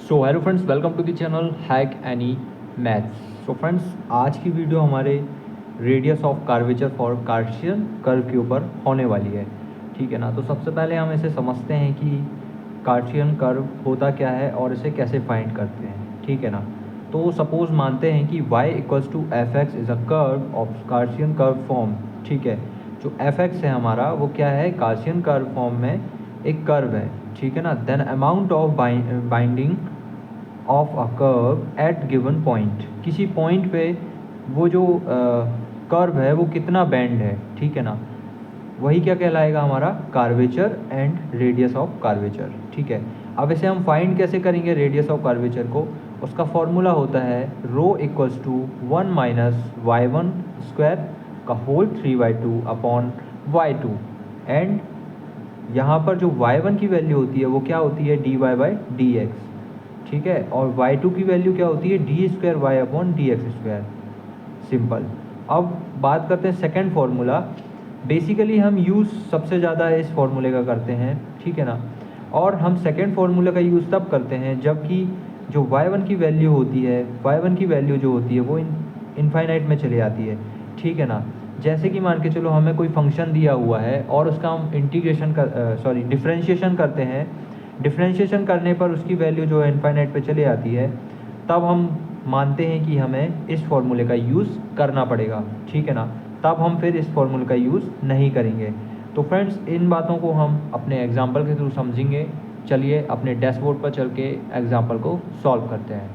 So hello friends, welcome to the channel hack any maths. So friends, आज की video हमारे radius of curvature for Cartesian curve के ऊपर होने वाली है। ठीक है ना। तो सबसे पहले हम इसे समझते हैं कि कार्शियन कर्व होता क्या है और इसे कैसे फाइंड करते हैं। ठीक है ना। तो सपोज मानते हैं कि y equals to f x is a curve of Cartesian curve form. ठीक है। जो एफ एक्स है हमारा वो क्या है, कार्शियन कर्व फॉर्म में एक कर्व है। ठीक है ना। Then amount of binding of a curve at given point, किसी पॉइंट पे वो जो कर्व है वो कितना बेंड है। ठीक है ना। वही क्या कहलाएगा, हमारा curvature and radius of curvature. ठीक है। अब इसे हम फाइंड कैसे करेंगे रेडियस ऑफ कार्वेचर को। उसका फॉर्मूला होता है rho equals to 1 minus y one square का होल 3/2 अपॉन y2। एंड यहाँ पर जो y1 की वैल्यू होती है वो क्या होती है, dy/dx। ठीक है। और y2 की वैल्यू क्या होती है, d2y/dx²। सिंपल। अब बात करते हैं सेकंड फार्मूला। बेसिकली हम यूज़ सबसे ज़्यादा इस फार्मूले का करते हैं। ठीक है ना। और हम सेकंड फार्मूले का यूज़ तब करते हैं जबकि जो y1 की वैल्यू होती है, y1 की वैल्यू जो होती है वो इनफाइनाइट में चली जाती है। ठीक है ना। जैसे कि मान के चलो हमें कोई फंक्शन दिया हुआ है और उसका हम डिफरेंशिएशन करते हैं। डिफरेंशिएशन करने पर उसकी वैल्यू जो है इनफाइनाइट पे चली आती है, तब हम मानते हैं कि हमें इस फॉर्मूले का यूज़ करना पड़ेगा। ठीक है ना। तब हम फिर इस फॉर्मूले का यूज़ नहीं करेंगे। तो फ्रेंड्स, इन बातों को हम अपने एग्जाम्पल के थ्रू समझेंगे। चलिए अपने डैशबोर्ड पर चल के एग्जाम्पल को सॉल्व करते हैं।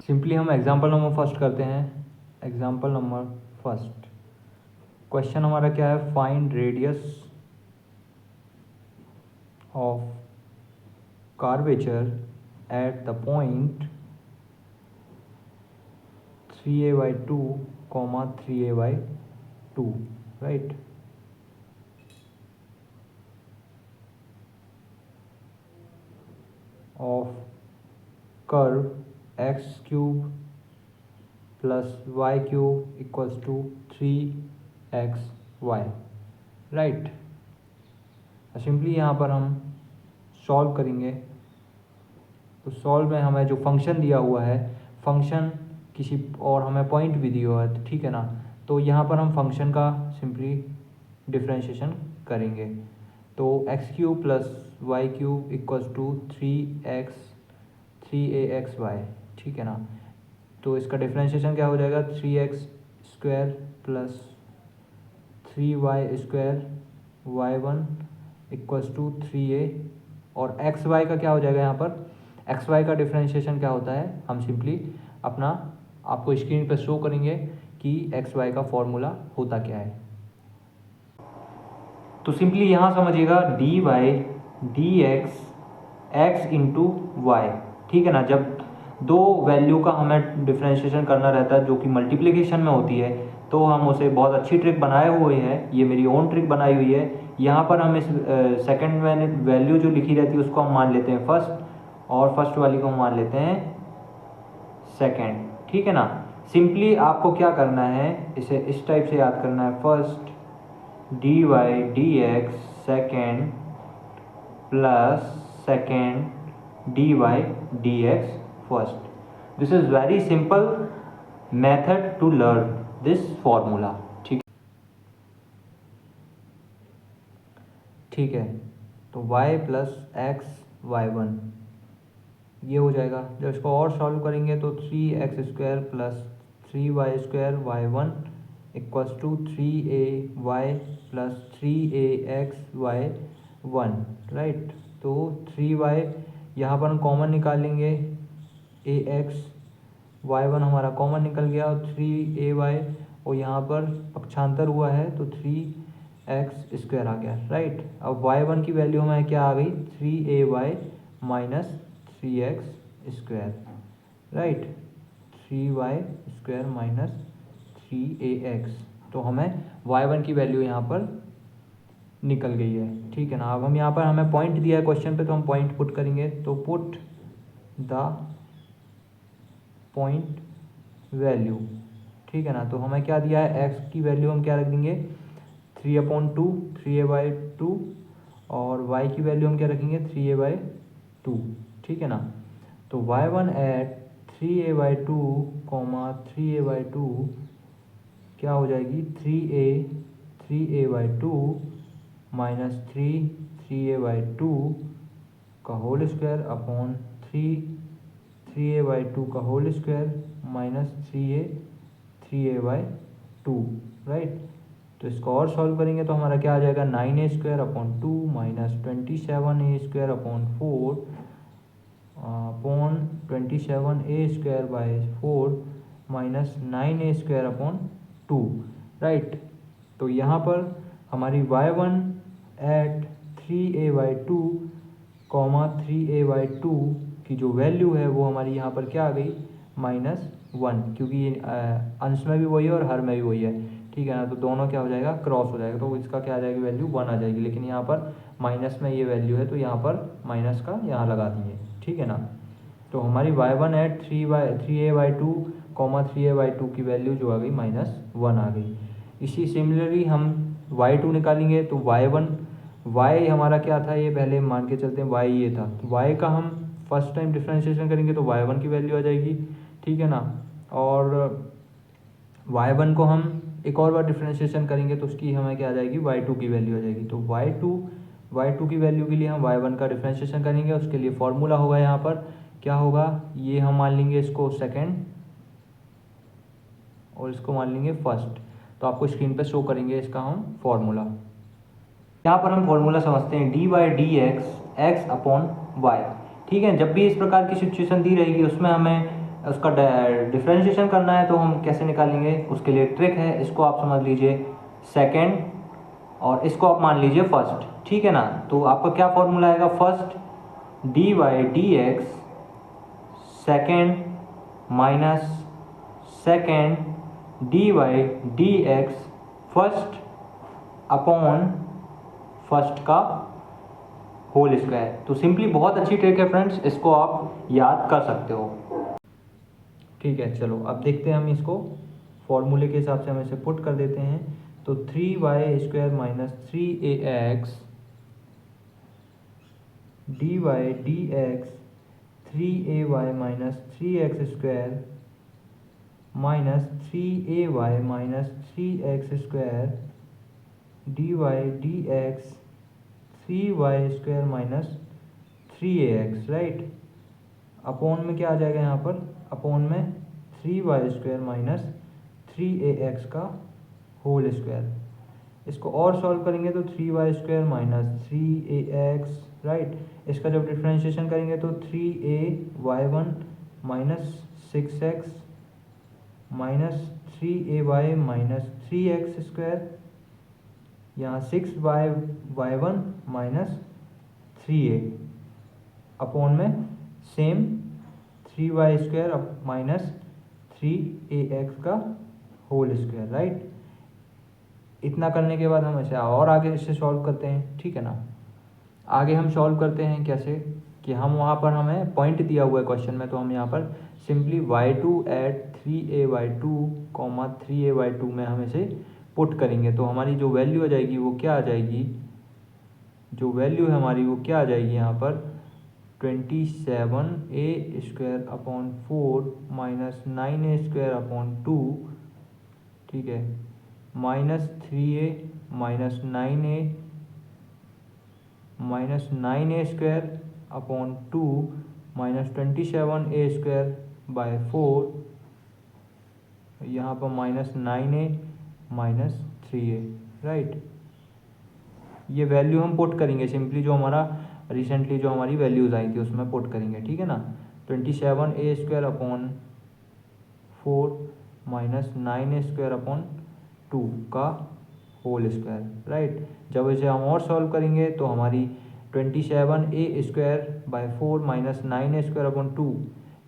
सिंपली हम एग्जाम्पल नंबर फर्स्ट करते हैं। एग्जाम्पल नंबर फर्स्ट क्वेश्चन हमारा क्या है, find radius of curvature at the point 3a/2, 3a/2, right? Of curve x cube plus y cube equals to 3xy, right? Simply यहाँ पर हम सॉल्व करेंगे। तो सॉल्व में हमें जो फंक्शन दिया हुआ है, फंक्शन किसी और हमें पॉइंट भी दिया हुआ है। ठीक है ना। तो यहाँ पर हम फंक्शन का सिंपली डिफरेंशिएशन करेंगे। तो x cube plus y cube equals to 3ax/y। ठीक है ना। तो इसका डिफरेंशिएशन क्या हो जाएगा, 3x² plus 3y² y1 equals to 3a। और एक्स वाई का क्या हो जाएगा, यहाँ पर एक्स वाई का डिफरेंशिएशन क्या होता है, हम सिंपली अपना आपको स्क्रीन पर शो करेंगे कि एक्स वाई का फॉर्मूला होता क्या है। तो सिंपली यहाँ समझिएगा dy/dx x इंटू वाई। ठीक है ना। जब दो वैल्यू का हमें डिफरेंशिएशन करना रहता है जो कि मल्टीप्लिकेशन में होती है, तो हम उसे बहुत अच्छी ट्रिक बनाए हुए हैं। ये मेरी ओन ट्रिक बनाई हुई है। यहाँ पर हम इस सेकंड वैल्यू जो लिखी रहती है उसको हम मान लेते हैं फर्स्ट, और फर्स्ट वाली को हम मान लेते हैं सेकंड। ठीक है ना। सिंपली आपको क्या करना है, इसे इस टाइप से याद करना है, first dy/dx second plus second dy/dx first. This is very simple method to learn this formula. ठीक है। तो y प्लस एक्स y1 ये हो जाएगा। जब इसको और सॉल्व करेंगे तो 3x² plus 3y² y1 equals to 3ay plus 3ax y1, right. तो 3y यहाँ पर हम कॉमन निकालेंगे, ax y1 हमारा कॉमन निकल गया, और 3ay और यहाँ पर पक्षांतर हुआ है तो 3x² आ गया, राइट। अब y1 की वैल्यू हमें क्या आ गई, 3ay minus 3x², right. 3y² minus 3ax। तो हमें y1 की वैल्यू यहाँ पर निकल गई है। ठीक है ना। अब हम यहाँ पर हमें पॉइंट दिया है क्वेश्चन पे, तो हम पॉइंट पुट करेंगे। तो पुट द पॉइंट वैल्यू। ठीक है ना। तो हमें क्या दिया है, x की वैल्यू हम क्या रख देंगे, 3/2 3a/2, और y की वैल्यू हम क्या रखेंगे, 3a/2। ठीक है ना। तो y1 एट 3a/2 3a/2 क्या हो जाएगी 3a/2 माइनस 3a/2 का होल स्क्वायर अपॉन 3a/2 का whole square minus 3a/2 right. तो इसको और सॉल्व करेंगे तो हमारा क्या आ जाएगा 9a² upon 2 minus 27a² upon 4 upon 27a²/4 minus 9a² upon 2 right. तो यहाँ पर हमारी y1 एट 3a/2 3a/2 की जो वैल्यू है वो हमारी यहाँ पर क्या आ गई -1, क्योंकि ये अंश में भी वही है और हर में भी वही है, ठीक है ना। तो दोनों क्या हो जाएगा क्रॉस हो जाएगा, तो इसका क्या आ जाएगी वैल्यू 1 आ जाएगी। लेकिन यहाँ पर माइनस में ये वैल्यू है तो यहाँ पर माइनस का यहाँ लगा दिए, ठीक है ना। तो हमारी y1 एट 3a/2 3a/2 की वैल्यू जो आ गई -1 आ गई। इसी सिमिलरली हम y2 निकालेंगे तो y हमारा क्या था, ये पहले मान के चलते हैं y ये था, तो y का हम फर्स्ट टाइम डिफ्रेंशिएशन करेंगे तो y1 की वैल्यू आ जाएगी, ठीक है ना। और y1 को हम एक और बार डिफ्रेंशिएशन करेंगे तो उसकी हमें क्या आ जाएगी y2 की वैल्यू आ जाएगी। तो y2 की वैल्यू के लिए हम y1 का डिफ्रेंशिएशन करेंगे, उसके लिए फॉर्मूला होगा यहाँ पर क्या होगा, ये हम मान लेंगे इसको सेकेंड और इसको मान लेंगे फर्स्ट। तो आपको स्क्रीन पे शो करेंगे इसका हम फॉर्मूला। यहाँ पर हम फॉर्मूला समझते हैं dy/dx x अपॉन y, ठीक है। जब भी इस प्रकार की सिचुएशन दी रहेगी उसमें हमें उसका डिफ्रेंशिएशन करना है तो हम कैसे निकालेंगे, उसके लिए ट्रिक है। इसको आप समझ लीजिए सेकेंड और इसको आप मान लीजिए फर्स्ट, ठीक है ना। तो आपका क्या फॉर्मूला आएगा, first dy/dx second minus second dy/dx first upon first का होल स्क्वायर। तो सिंपली बहुत अच्छी ट्रिक है फ्रेंड्स, इसको आप याद कर सकते हो, ठीक है। चलो अब देखते हैं हम इसको फॉर्मूले के हिसाब से हम इसे पुट कर देते हैं। तो 3y² minus 3ax dy/dx 3ay minus 3x² minus 3ay minus 3x² dy/dx 3y² minus 3ax right. Upon में क्या आ जाएगा यहाँ पर, अपॉन में 3y² माइनस 3ax का होल स्क्वायर। इसको और सॉल्व करेंगे तो 3y² माइनस 3ax राइट। इसका जब डिफ्रेंशिएशन करेंगे तो 3ay1 minus 6x minus 3ay minus 3x², यहाँ 6y1 माइनस 3a अपॉन में सेम 3y² माइनस 3ax का होल स्क्वायर राइट। इतना करने के बाद हम इसे और आगे इससे सॉल्व करते हैं, ठीक है ना। आगे हम सॉल्व करते हैं कैसे कि हम वहाँ पर हमें पॉइंट दिया हुआ है क्वेश्चन में, तो हम यहाँ पर simply y2 eight 3a/2 3a/2 में हम इसे पुट करेंगे। तो हमारी जो वैल्यू आ जाएगी वो क्या आ जाएगी, जो वैल्यू है हमारी वो क्या आ जाएगी यहाँ पर 27a² upon 4 minus 9a² upon 2, ठीक है, minus 3a minus 9a² upon 2 minus 27a²/4, यहाँ पर minus 9a minus 3a right. ये वैल्यू हम पुट करेंगे सिंपली, जो हमारा रिसेंटली जो हमारी वैल्यूज़ आई थी उसमें पुट करेंगे, ठीक है ना। 27a² upon 4 minus 9a² upon 2 का होल स्क्वायर राइट। जब इसे हम और सॉल्व करेंगे तो हमारी 27a²/4 माइनस 9a² अपॉन 2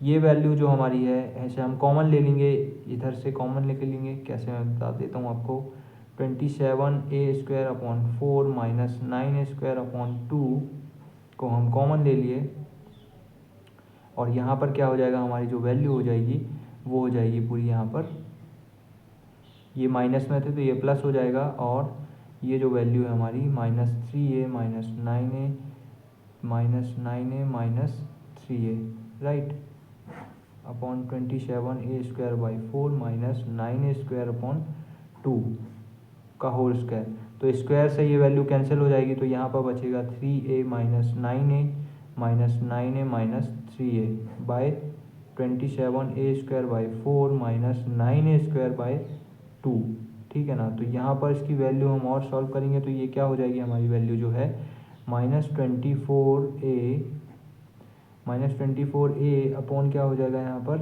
ये वैल्यू जो हमारी है ऐसे हम कॉमन ले लेंगे, इधर से कॉमन लेके लेंगे। कैसे मैं बता देता हूँ आपको, 27a² upon 4 minus 9a² upon 2 को हम कॉमन ले लिए और यहाँ पर क्या हो जाएगा, हमारी जो वैल्यू हो जाएगी वो हो जाएगी पूरी, यहाँ पर ये माइनस में थे तो ये प्लस हो जाएगा और ये जो वैल्यू है हमारी -3a minus 9a minus 3a right, upon 27a² minus 9a² upon 2 का होल स्क्वायर। तो स्क्वायर से ये वैल्यू कैंसिल हो जाएगी, तो यहाँ पर बचेगा 3a minus 9a minus 3a bye 27a² minus 9a² ठीक है ना। तो यहाँ पर इसकी वैल्यू हम और सॉल्व करेंगे तो ये क्या हो जाएगी हमारी वैल्यू जो है -24a अपॉन क्या हो जाएगा यहाँ पर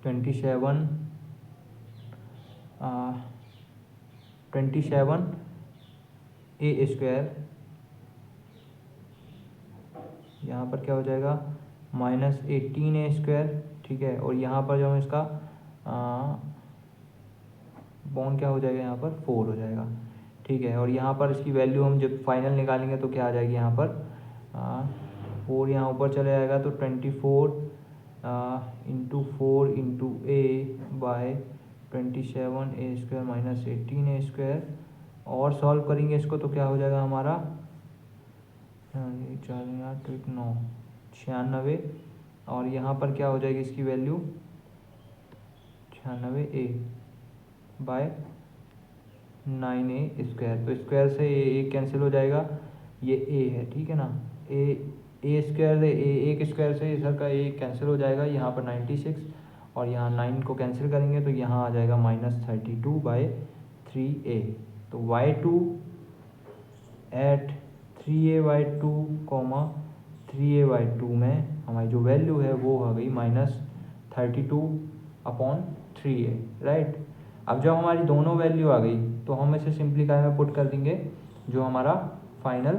27a², यहाँ पर क्या हो जाएगा -18a², ठीक है। और यहाँ पर जो हम इसका बॉन्ड क्या हो जाएगा यहाँ पर 4 हो जाएगा, ठीक है। और यहाँ पर इसकी वैल्यू हम जब फाइनल निकालेंगे तो क्या आ जाएगी यहाँ पर 4 यहाँ ऊपर चले जाएगा, तो 24 into 4 into a by 27a² minus 18a²। और सॉल्व करेंगे इसको तो क्या हो जाएगा हमारा 96। और यहाँ पर क्या हो जाएगी इसकी वैल्यू 96a बाय 9a²। तो स्क्वायर से a कैंसिल हो जाएगा, ये a है, ठीक है ना। a² एक स्क्वायर से सर का a कैंसिल हो जाएगा, यहाँ पर 96 और यहाँ 9 को कैंसिल करेंगे तो यहाँ आ जाएगा -32/3a। तो y2 एट 3a/2 3a/2 में हमारी जो वैल्यू है वो आ गई -32/3a, राइट। अब जब हमारी दोनों वैल्यू आ गई तो हम इसे सिंप्लीफाई में पुट कर देंगे, जो हमारा फाइनल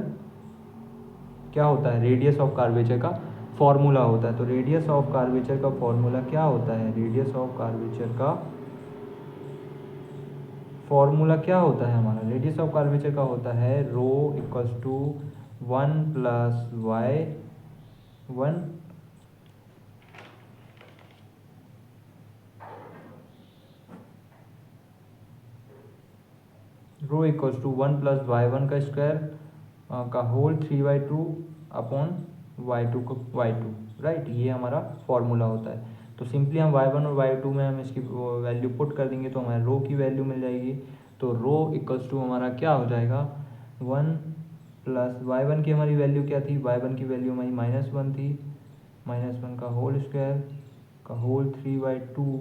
क्या होता है रेडियस ऑफ कर्वेचर का फॉर्मूला होता है। तो रेडियस ऑफ कर्वेचर का फॉर्मूला क्या होता है, रेडियस ऑफ कर्वेचर का फॉर्मूला क्या होता है हमारा, रेडियस ऑफ कर्वेचर का होता है rho equals to 1 + y1 rho equals to 1 + y1 का स्क्वायर का होल 3/2 अपॉन y2 को y2, राइट। ये हमारा फॉर्मूला होता है। तो सिंपली हम y1 और y2 में हम इसकी वैल्यू पुट कर देंगे तो हमारे रो की वैल्यू मिल जाएगी। तो रो इक्वल्स टू हमारा क्या हो जाएगा 1 + y1 की हमारी वैल्यू क्या थी, y1 की वैल्यू हमारी -1 थी, -1 का होल स्क्वायर का होल 3/2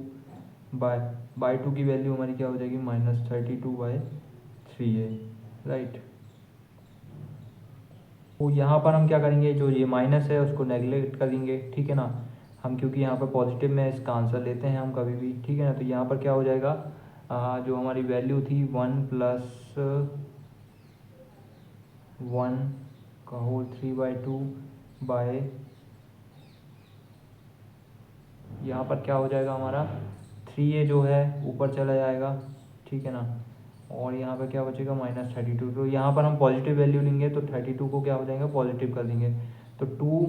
बाय 2 की वैल्यू हमारी क्या हो जाएगी -32/3a, राइट। तो यहाँ पर हम क्या करेंगे, जो ये माइनस है उसको नेगलेक्ट करेंगे, ठीक है ना। हम क्योंकि यहाँ पर पॉजिटिव में इसका आंसर लेते हैं हम कभी भी, ठीक है ना। तो यहाँ पर क्या हो जाएगा जो हमारी वैल्यू थी 1 + 1 का होल 3/2 बाय यहाँ पर क्या हो जाएगा हमारा 3a जो है ऊपर चला जाएगा, ठीक है ना। और यहाँ पे क्या बचेगा -32। तो यहाँ पर हम पॉजिटिव वैल्यू लेंगे तो 32 को क्या हो जाएगा पॉजिटिव कर देंगे, तो 2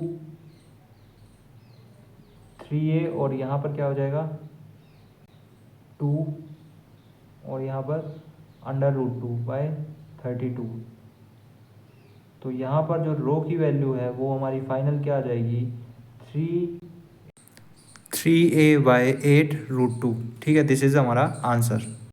3a और यहाँ पर क्या हो जाएगा 2 और यहाँ पर √2/32। तो यहाँ पर जो रो की वैल्यू है वो हमारी फाइनल क्या आ जाएगी 3a/8 √2, ठीक है। दिस इज़ हमारा आंसर।